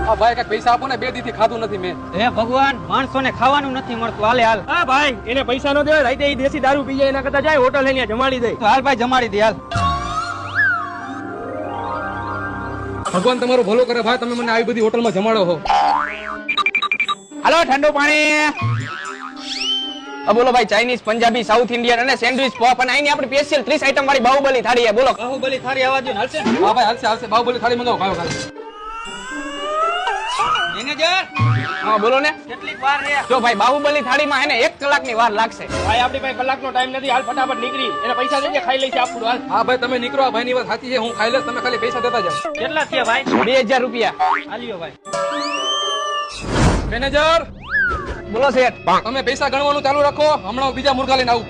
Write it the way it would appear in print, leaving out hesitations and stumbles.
આ ભાઈ કઈ પૈસા આપો ને, 2 દી થી ખાધું નથી મેં. હે ભગવાન, માણસોને ખાવાનું નથી મળતું. હાલે હાલ. હા ભાઈ, એને પૈસા ન દેવાય, રાતે ઈ દેશી દારૂ પી જાય એના કરતા જાય હોટલ લઈને જમાડી દે. તો હાલ ભાઈ, જમાડી દે હાલ. ભગવાન તમારું ભલું કરે ભાઈ, તમે મને આવી બધી હોટલમાં જમાડો છો. હાલો ઠંડુ પાણી. બોલો ભાઈ, ચાઇનીઝ, પંજાબી, સાઉથ ઇન્ડિયન અને સેન્ડવિચ પોપ અને આની આપણી સ્પેશિયલ 30 આઈટમ વાળી બાહુબલી થાળી છે. બોલો. બાહુબલી થાળી આવા દો ને, હાલશે? હા ભાઈ, હાલશે હાલશે. બાહુબલી થાળી મંગાવો, ખાઓ ખાલી. મેનેજર, હા બોલો ને. કેટલી વાર રે? જો ભાઈ, બાહુબલી થાળીમાં એને 1 કલાકની વાર લાગશે. ભાઈ આપણી પાસે કલાકનો ટાઈમ નથી, હાલ ફટાફટ નીકળી. એને પૈસા દેજે, ખાઈ લઈશ આપણું. હાલ. હા ભાઈ, તમે નીકળો. આ ભાઈની વાત સાચી છે, હું ખાઈ લઈશ, તમે ખાલી પૈસા દેતા જાઓ. કેટલા થયા ભાઈ? 2000 રૂપિયા. હાલ્યો ભાઈ. મેનેજર, બોલો શેઠ. તમે પૈસા ગણવાનું ચાલુ રાખો, હમણાં હું બીજા મુર્ગા લઈને આવું.